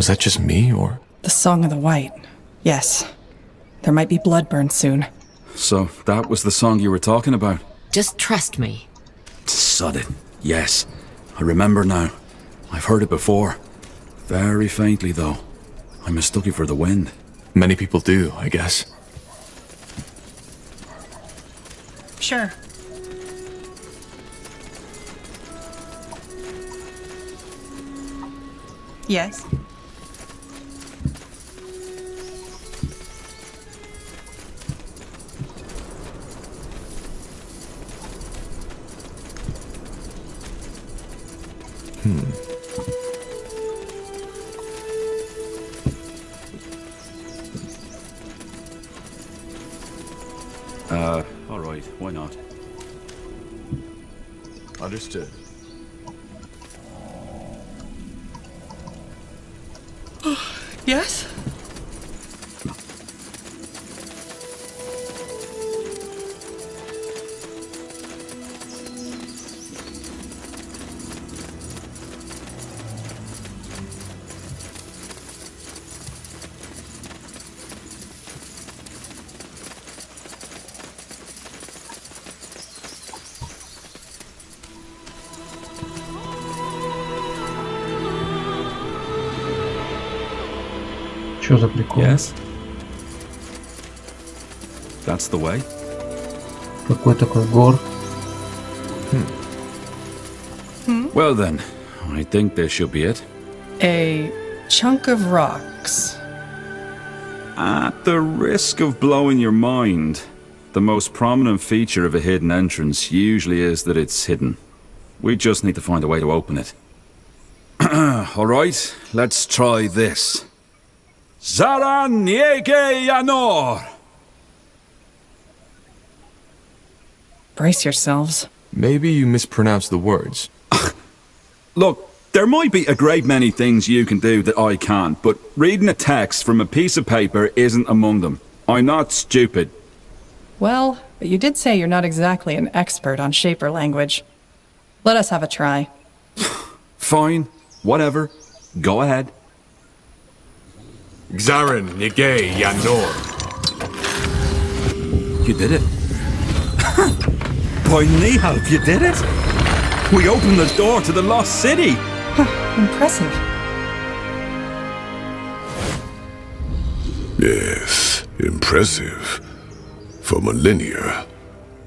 Was that just me, or? The Song of the White. Yes. There might be blood burn soon. So, that was the song you were talking about? Just trust me. Sod it. Yes. I remember now. I've heard it before. Very faintly, though. I mistook you for the wind. Many people do, I guess. Sure. Yes. Alright, why not? Understood. Yes? Чё за прикол? Yes? That's the way? Какой такой гор? Well then, I think this should be it. A chunk of rocks. At the risk of blowing your mind, the most prominent feature of a hidden entrance usually is that it's hidden. We just need to find a way to open it. Alright, let's try this. Zaran Yege Yanor! Brace yourselves. Maybe you mispronounced the words. Look, there might be a great many things you can do that I can't, but reading a text from a piece of paper isn't among them. I'm not stupid. Well, but you did say you're not exactly an expert on Shaper language. Let us have a try. Fine, whatever. Go ahead. Xarin Yigay Yanor. You did it. By Nihalp, you did it! We opened the door to the lost city! Impressive. Yes, impressive. For millennia,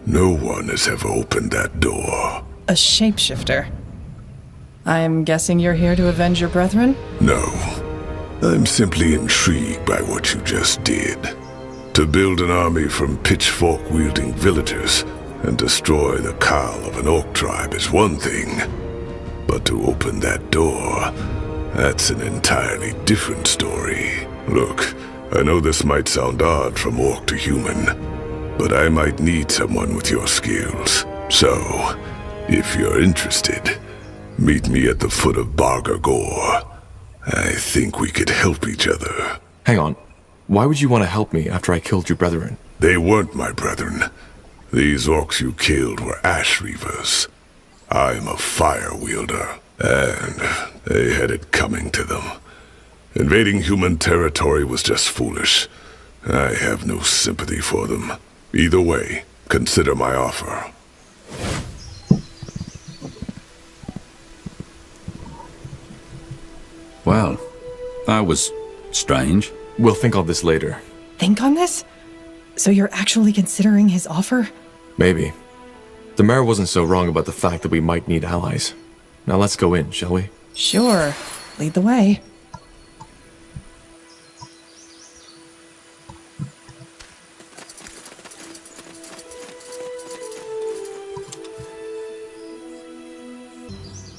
no one has ever opened that door. A shapeshifter. I'm guessing you're here to avenge your brethren? No, I'm simply intrigued by what you just did. To build an army from pitchfork-wielding villagers and destroy the Khal of an orc tribe is one thing. But to open that door, that's an entirely different story. Look, I know this might sound odd from orc to human, but I might need someone with your skills. So, if you're interested, meet me at the foot of Barga Gore. I think we could help each other. Hang on. Why would you want to help me after I killed your brethren? They weren't my brethren. These orcs you killed were ash reavers. I'm a fire wielder, and they had it coming to them. Invading human territory was just foolish. I have no sympathy for them. Either way, consider my offer. Well, that was strange. We'll think on this later. Think on this? So you're actually considering his offer? Maybe. The mayor wasn't so wrong about the fact that we might need allies. Now let's go in, shall we? Sure. Lead the way.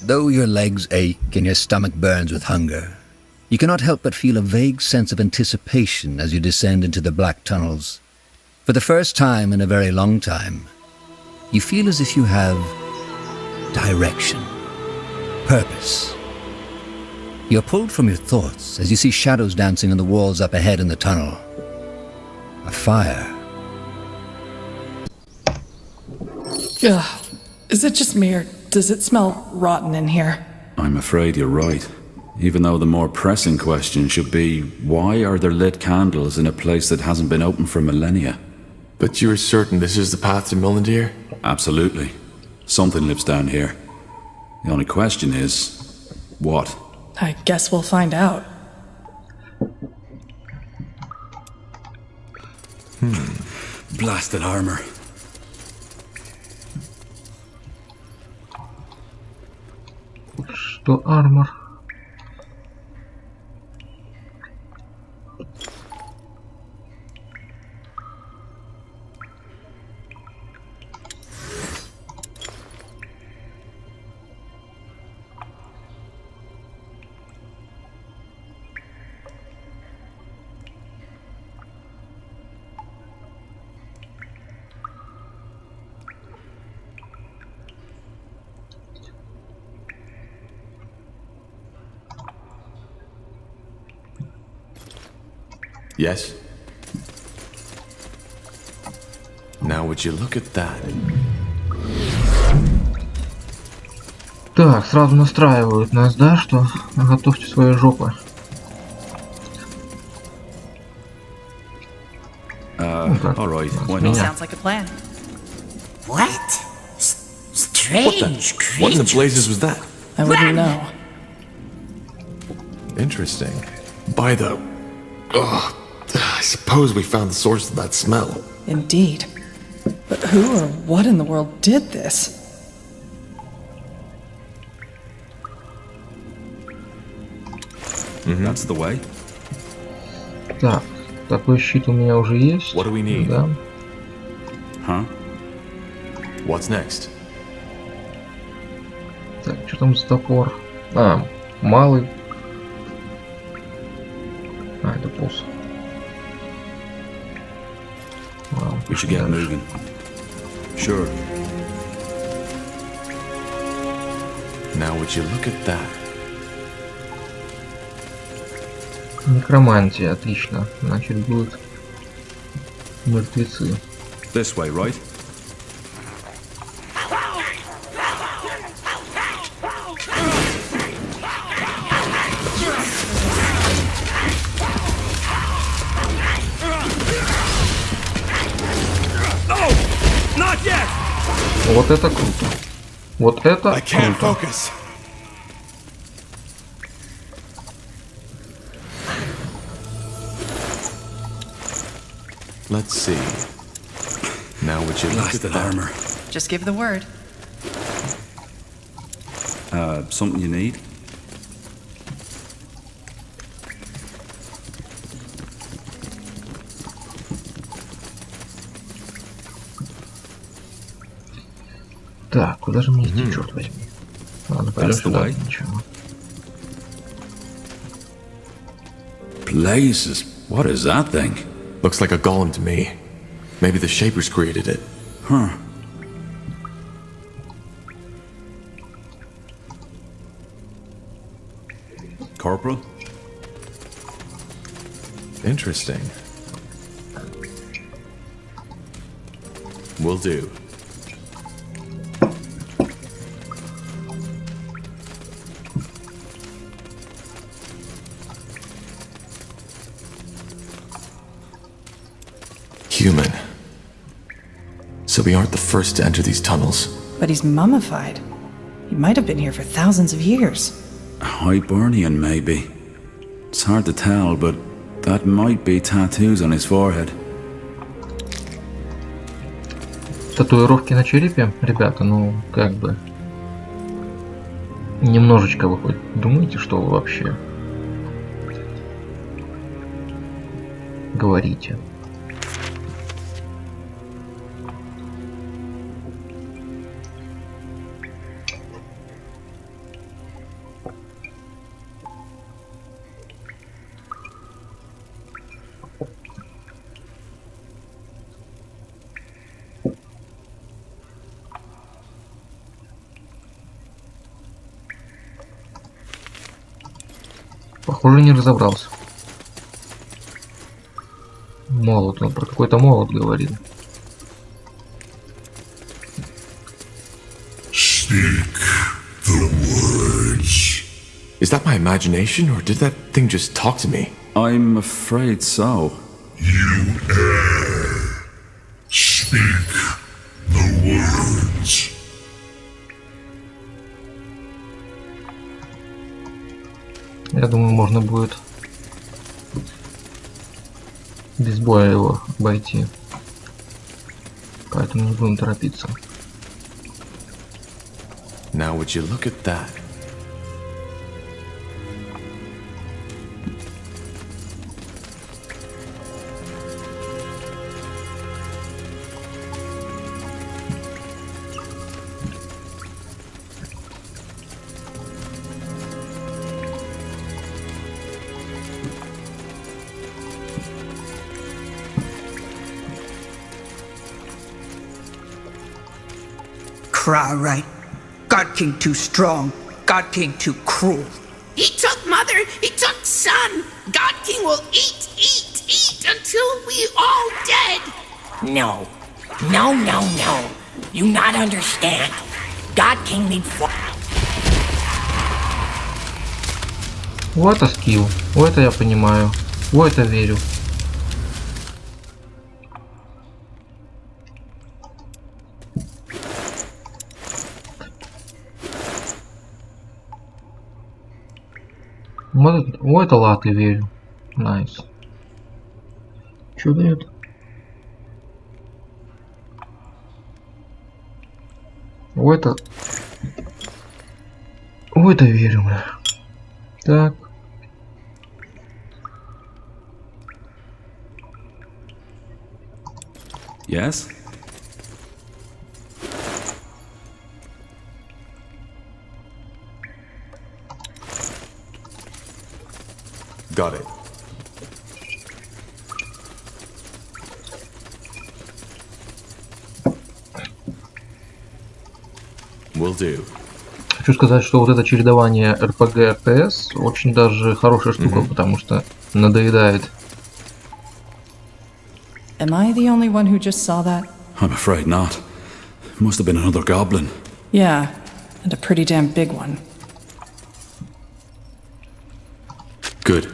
Though your legs ache and your stomach burns with hunger, you cannot help but feel a vague sense of anticipation as you descend into the black tunnels. For the first time in a very long time, you feel as if you have direction, purpose. You're pulled from your thoughts as you see shadows dancing on the walls up ahead in the tunnel. A fire. Ugh. Is it just me, or does it smell rotten in here? I'm afraid you're right. Even though the more pressing question should be, why are there lit candles in a place that hasn't been open for millennia? But you're certain this is the path to Millendeer? Absolutely. Something lives down here. The only question is, what? I guess we'll find out. Blasted armor. Что армор? Yes? Now would you look at that? Так, сразу настраивают нас, да, что готовьте свои жопы. так, All right, why меня. not? Sounds like a plan. What? Strange What in the creatures. blazes was that? I wouldn't know. Interesting. By the... Ugh, I suppose we found the source of that smell. Indeed. But who or what in the world did this? That's the way. Так, такой щит у меня уже есть. What do we need? Да. Huh? What's next? Так, что там за топор? А, малый. А, это посох. Ладно, We should get дальше. moving. Sure. Now would you look at that? Некромантия, отлично. Значит, будут мертвецы. This way, right? Вот это круто. Вот это I can't круто. focus. Let's see. Now would you look at Blasted that? armor. Just give the word. Something you need? Так, куда же мне идти, черт возьми? Ладно, пойдем That's the сюда. way. Ничего. Blazes. What is that thing? Looks like a golem to me. Maybe the Shapers created it. Huh. Corporal? Interesting. Will do. Human. So we aren't the first to enter these tunnels. But he's mummified. He might have been here for thousands of years. Hibernian, maybe. It's hard to tell, but that might be tattoos on his forehead. Татуировки на черепе, ребята, ну, как бы... Немножечко вы хоть думаете, что вы вообще говорите? Похоже, не разобрался. Молот, он про какой-то молот говорил. Speak the words. Is that my imagination, or did that thing just talk to me? I'm afraid so. You err. Speak the words. Я думаю, можно будет без боя его обойти. Поэтому не будем торопиться. Now would you look at that? Cry right. God King too strong. God King too cruel. He took mother, he took son. God King will eat until we all dead. No. No. You not understand. God King need Вот это скилл. Вот это я понимаю. Вот это верю. Вот это латы верю. Найс. Чё дает? Вот это... В это верю, бля. Так. Yes? Got it. Will do. Хочу сказать, что вот это чередование RPG RTS очень даже хорошая штука, потому что надоедает. Am I the only one who just saw that? I'm afraid not. Must have been another goblin. Yeah, and a pretty damn big one. Good.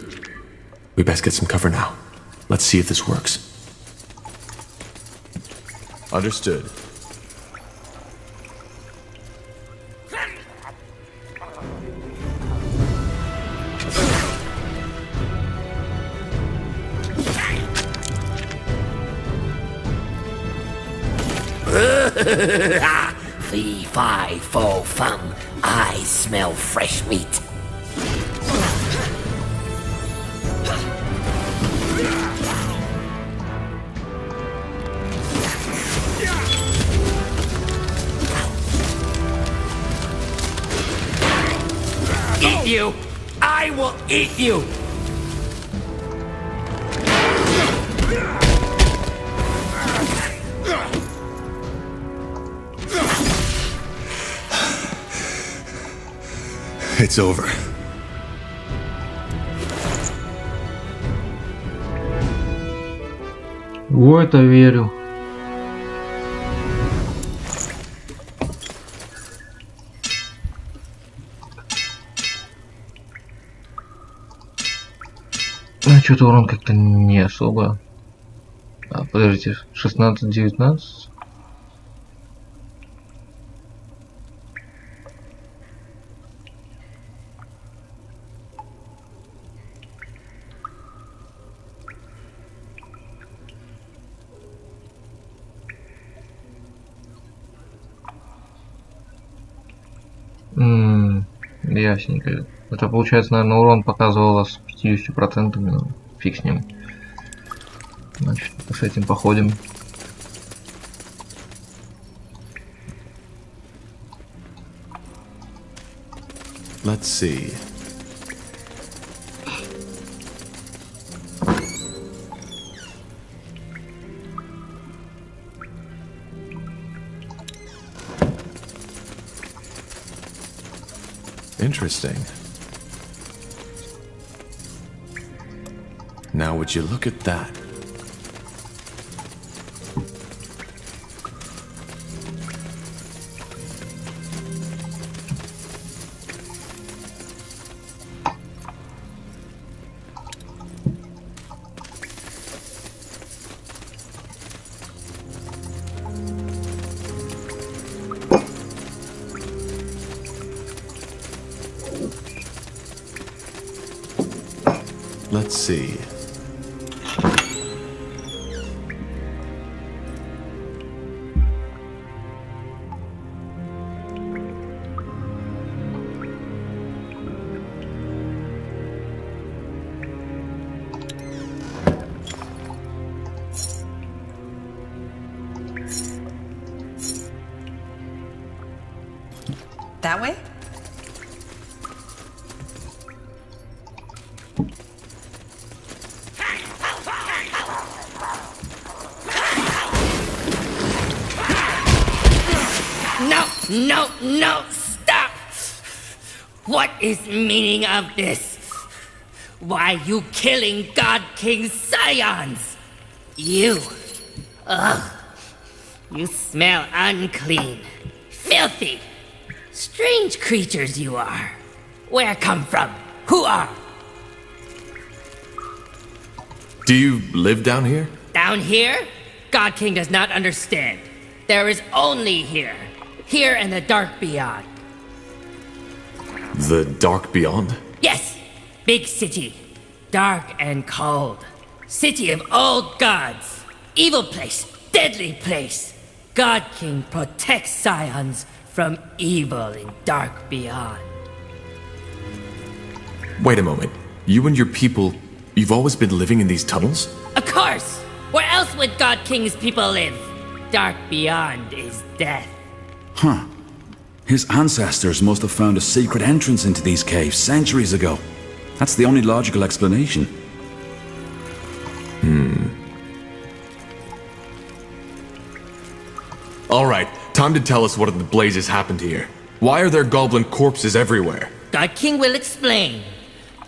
We best get some cover now. Let's see if this works. Understood. Fee, fi, fo, fum. I smell fresh meat. Eat you! I will eat you! It's over. В это верю. А что-то урон как-то не особо. А, подождите, 16-19? Ясненько. Это получается, наверное, урон показывало с 50%, но фиг с ним. Значит, с этим походим. Let's see. Interesting. Now would you look at that? Let's see. That way? No, stop! What is meaning of this? Why you killing God King's scions? You smell unclean, filthy, strange creatures you are. Where come from? Who are? Do you live down here? Down here? God King does not understand. There is only here. Here and the dark beyond. The dark beyond? Yes! Big city. Dark and cold. City of old gods. Evil place. Deadly place. God King protects scions from evil in dark beyond. Wait a moment. You and your people, you've always been living in these tunnels? Of course! Where else would God King's people live? Dark beyond is death. Huh. His ancestors must have found a secret entrance into these caves centuries ago. That's the only logical explanation. Alright, time to tell us what in the blazes happened here. Why are there goblin corpses everywhere? God King will explain.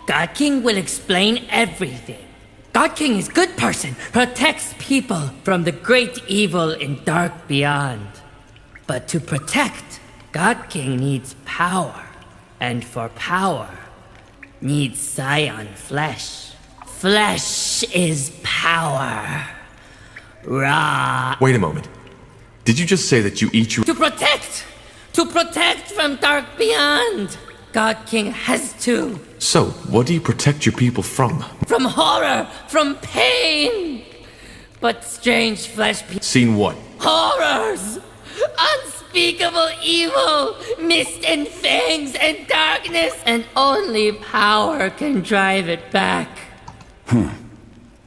God King will explain everything. God King is good person, protects people from the great evil in dark beyond. But to protect, God King needs power. And for power, needs scion flesh. Flesh is power. Ra. Wait a moment. Did you just say that you eat your— To protect! To protect from dark beyond! God King has to. So, what do you protect your people from? From horror! From pain! But strange flesh Seen what? horrors! Unspeakable evil! Mist and fangs and darkness! And only power can drive it back.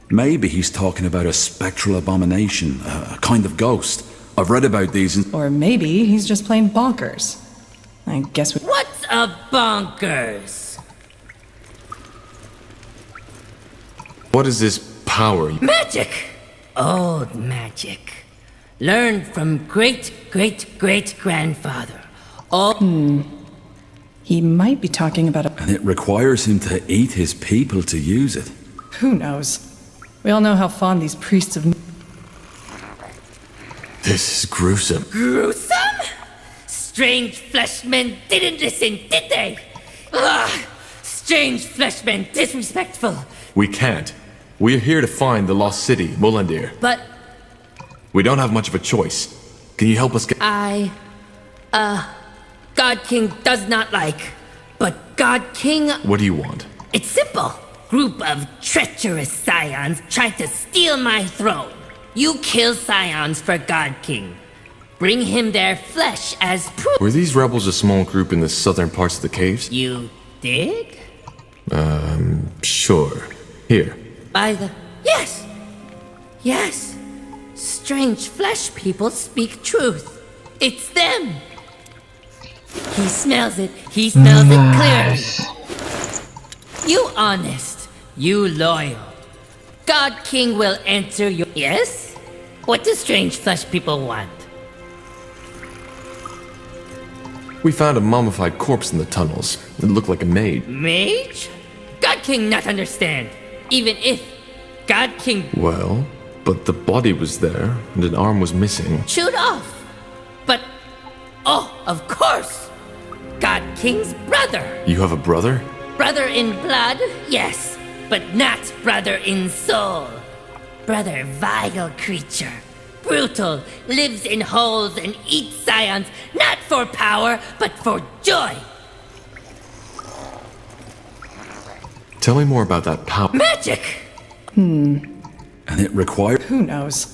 Maybe he's talking about a spectral abomination, a kind of ghost. I've read about these in— Or maybe he's just plain bonkers. I guess we— What's a bonkers? What is this power? Magic! Old magic. Learned from great-great-great-grandfather. He might be talking about a— And it requires him to eat his people to use it. Who knows? We all know how fond these priests of— This is gruesome. Gruesome? Strange fleshmen didn't listen, did they? Strange fleshmen disrespectful. We can't. We're here to find the lost city, Molandir. But We don't have much of a choice. Can you help us get— God King does not like. But God King, What do you want? it's simple. Group of treacherous scions tried to steal my throne. You kill scions for God King. Bring him their flesh as proof. Were these rebels a small group in the southern parts of the caves? You did? Sure. Here. By the... Yes! Yes! Strange flesh people speak truth. It's them! He smells it. He smells it clearly. You honest. You loyal. God King will answer you. Yes? What do strange flesh people want? We found a mummified corpse in the tunnels. It looked like a maid. Mage? God King not understand. Even if God King Well, but the body was there, and an arm was missing. chewed off. But, oh, of course. God King's brother. You have a brother? Brother in blood, yes, but not brother in soul. Brother vile creature. Brutal, lives in holes and eats scions, not for power, but for joy. Tell me more about that power. Magic! And it required... Who knows?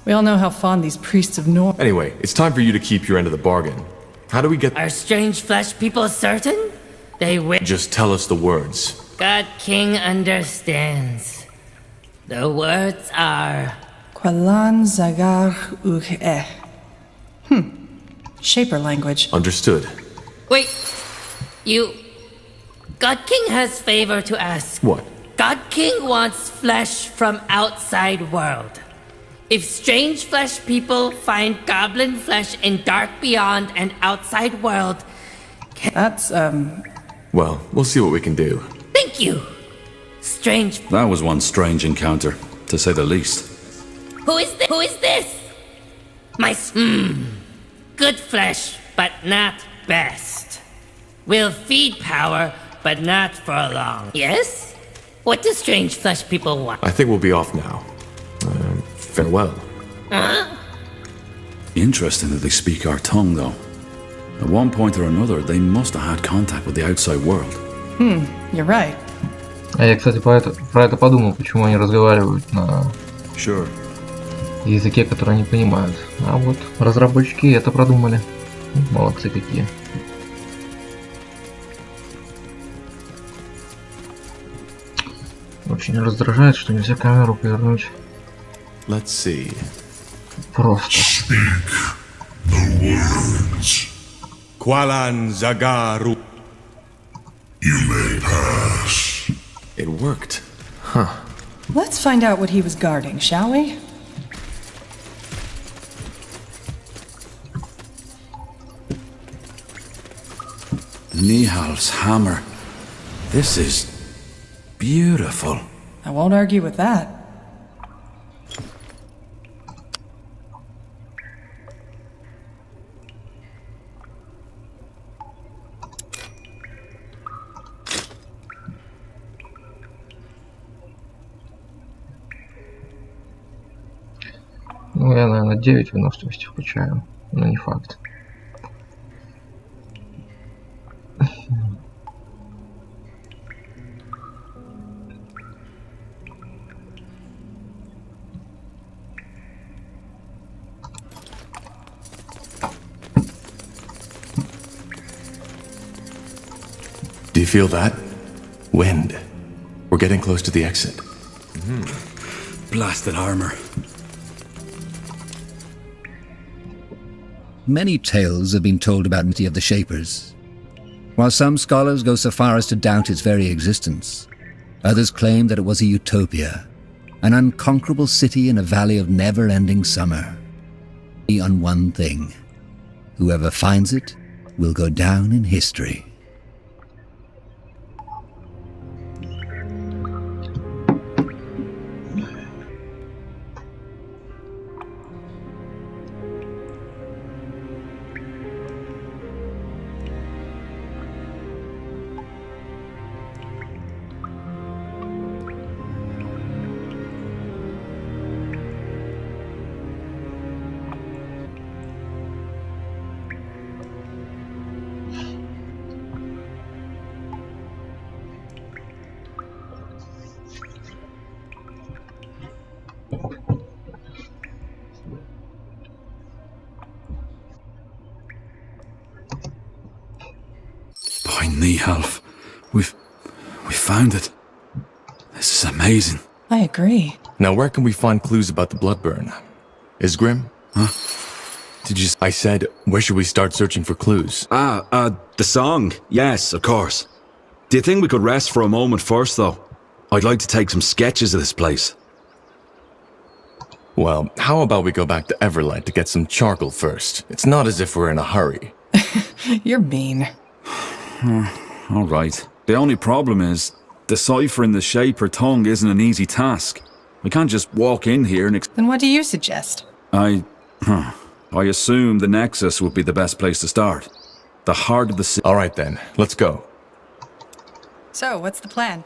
We all know how fond these priests of Nor. Anyway, it's time for you to keep your end of the bargain. How do we get... Are strange flesh people certain? They will. Just tell us the words. God King understands. The words are... Kwalan zagar uch. Shaper language. Understood. Wait. You... God King has favor to ask. What? God King wants flesh from outside world. If strange flesh people find goblin flesh in dark beyond and outside world... That's, Well, we'll see what we can do. Thank you. Strange... That was one strange encounter, to say the least. Who is this? Who is this? My... Good flesh, but not best. Will feed power, but not for long. Yes? What do strange flesh people want? I think we'll be off now. Farewell. Interesting that they speak our tongue, though. At one point or another, they must have had contact with the outside world. You're right. А я, кстати, про это подумал, почему они разговаривают на Sure. языке, который они понимают. А вот разработчики это продумали. Молодцы какие. Очень раздражает, что нельзя камеру повернуть Let's see. просто. Speak the words. Kwalan Zagaru. You may pass. It worked. Let's find out what he was guarding, shall we? Nihal's hammer. This is beautiful. I won't argue with that. Ну, я, наверное, 9 выносливости включаю, но не факт. Do you feel that? Wind. We're getting close to the exit. Blasted armor. Many tales have been told about Mity of the Shapers. While some scholars go so far as to doubt its very existence, others claim that it was a utopia, an unconquerable city in a valley of never-ending summer. On one thing, whoever finds it will go down in history. By Nihalf. We found it. This is amazing. I agree. Now, where can we find clues about the Bloodburn? Isgrim? Huh? Did you... I said, where should we start searching for clues? The song. Yes, of course. Do you think we could rest for a moment first, though? I'd like to take some sketches of this place. Well, how about we go back to Everlight to get some charcoal first? It's not as if we're in a hurry. You're mean. All right. The only problem is, deciphering the Shaper tongue isn't an easy task. We can't just walk in here and Then what do you suggest? I assume the Nexus would be the best place to start. The heart of the city. All right then, let's go. So, what's the plan?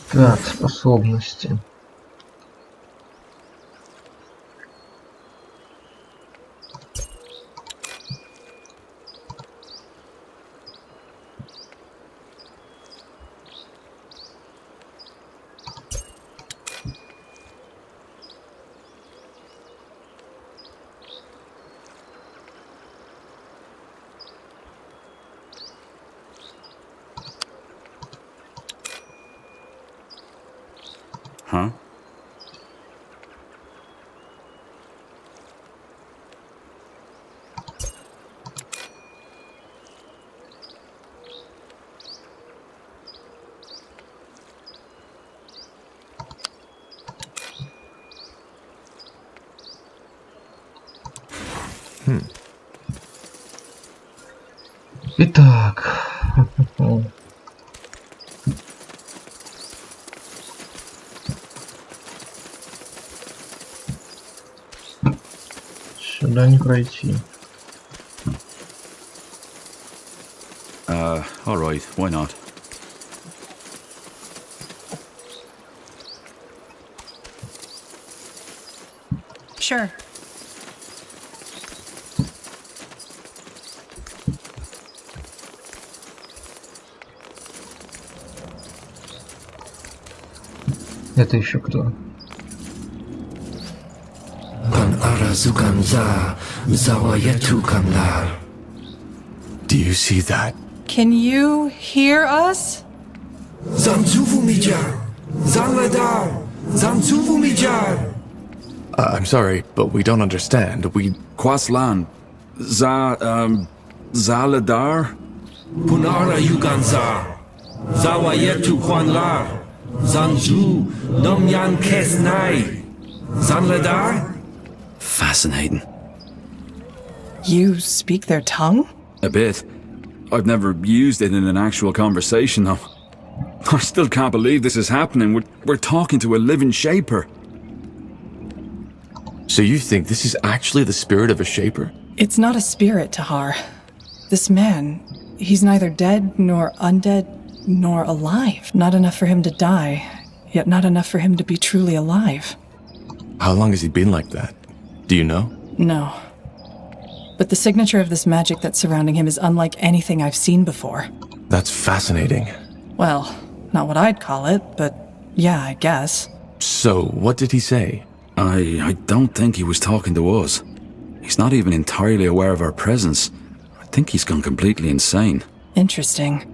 Так, способности. Huh? Итак. Сюда не пройти. Alright, why not? Sure. Это еще кто? Do you see that? Can you hear us? I'm sorry, but we don't understand. Quaslan. Zaladar? Punara Yuganzar. Zawayetu Kwanlar. Zanju. Nomyan Kesnai. Zanladar? Fascinating. You speak their tongue? A bit. I've never used it in an actual conversation, though. I still can't believe this is happening. We're talking to a living shaper. So you think this is actually the spirit of a shaper? It's not a spirit, Tahar. This man, he's neither dead nor undead nor alive. Not enough for him to die, yet not enough for him to be truly alive. How long has he been like that? Do you know? No. But the signature of this magic that's surrounding him is unlike anything I've seen before. That's fascinating. Well, not what I'd call it, but yeah, I guess. So, what did he say? I don't think he was talking to us. He's not even entirely aware of our presence. I think he's gone completely insane. Interesting.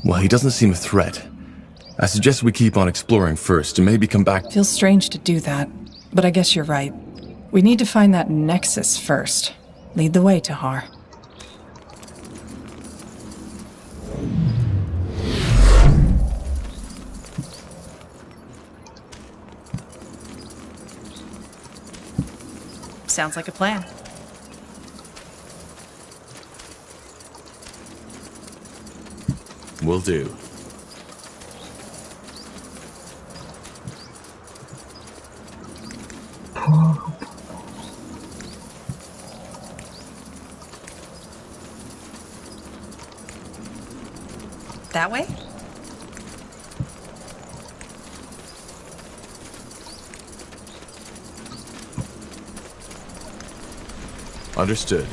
Well, he doesn't seem a threat. I suggest we keep on exploring first and maybe come back. Feels strange to do that, but I guess you're right. We need to find that nexus first. Lead the way, Tahar. Sounds like a plan. Will do. That way? Understood.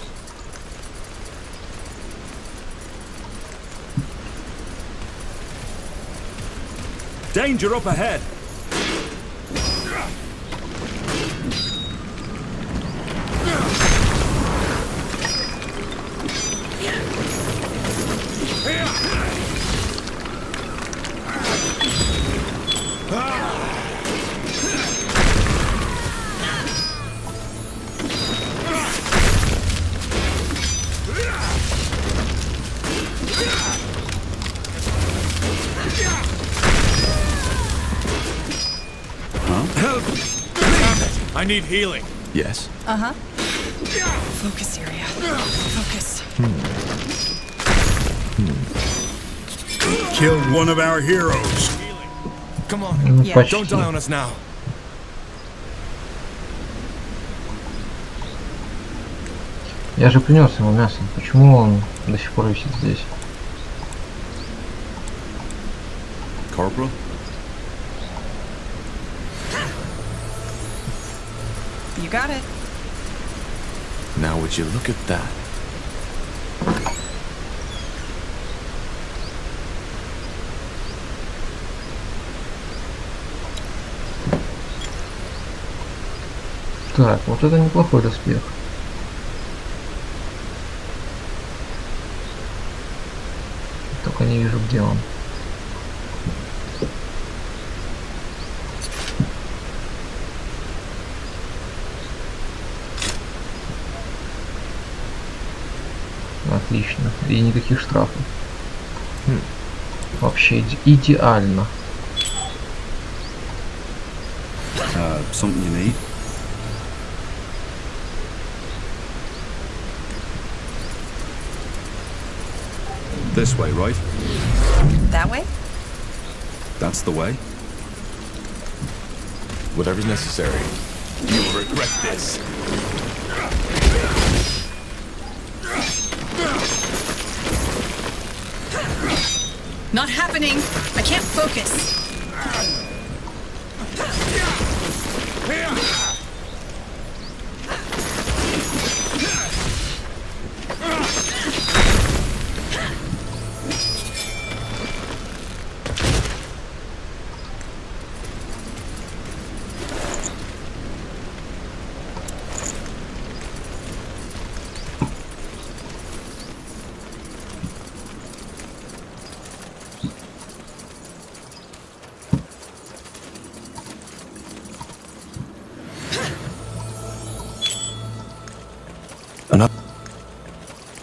Danger up ahead! I need healing. Yes? Uh-huh. Focus area. Focus. Killed one of our heroes. Come on. Yeah. Don't die on us now. Я же принес ему мясо. Почему он до сих пор висит здесь? Corporal? You got it. Now would you look at that? Так, вот это неплохой доспех. Только не вижу, где он. Отлично. И никаких штрафов. Вообще идеально. Something you need? This way, right? That way? That's the way. Whatever's necessary. You will regret this. Not happening. I can't focus.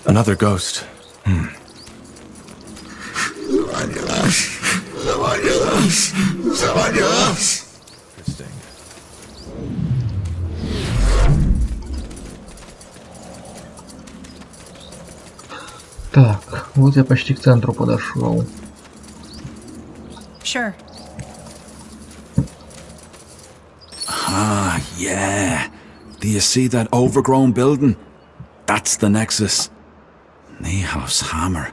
Another ghost. Interesting. Так, вот я почти к центру подошел. Sure. Ah, yeah. Do you see that overgrown building? That's the Nexus. Nehof's hammer.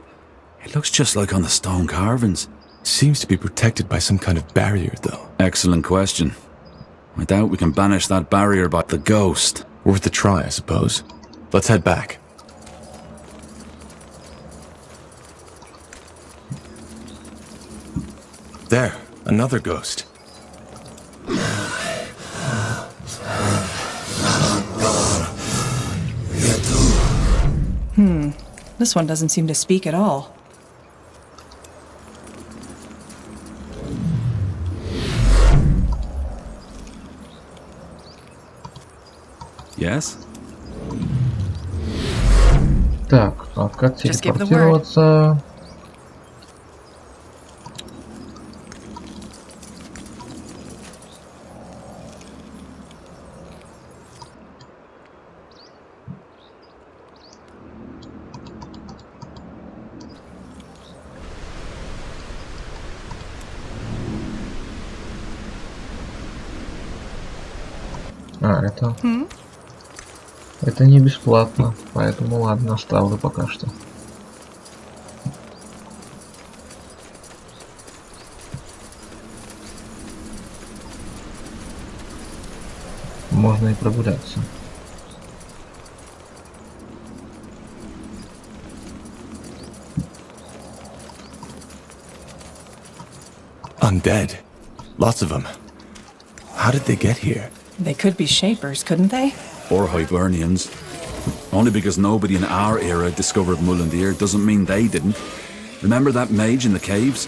It looks just like on the stone carvings. Seems to be protected by some kind of barrier, though. Excellent question. I doubt we can banish that barrier by the ghost. Worth a try, I suppose. Let's head back. There, another ghost. This one doesn't seem to speak at all. Yes? Так, а как телепортироваться? А, это... Это не бесплатно, поэтому ладно, оставлю пока что. Можно и прогуляться. Undead. Lots of them. How did they get here? They could be shapers, couldn't they? Or Hibernians. Only because nobody in our era discovered Mullendir doesn't mean they didn't. Remember that mage in the caves?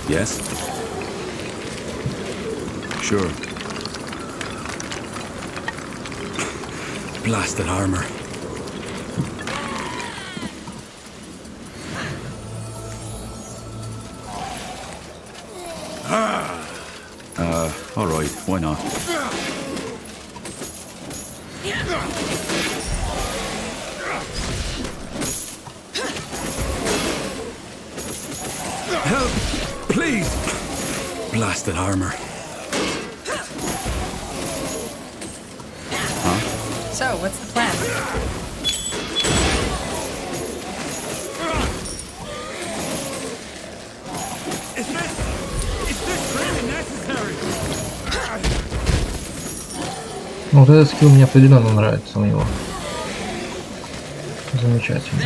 Yes? Sure. Blasted armor. All right, why not? Help, please! Blasted armor. So, what's the plan? Is this really necessary? Вот этот скилл мне определенно нравится у него. Замечательно.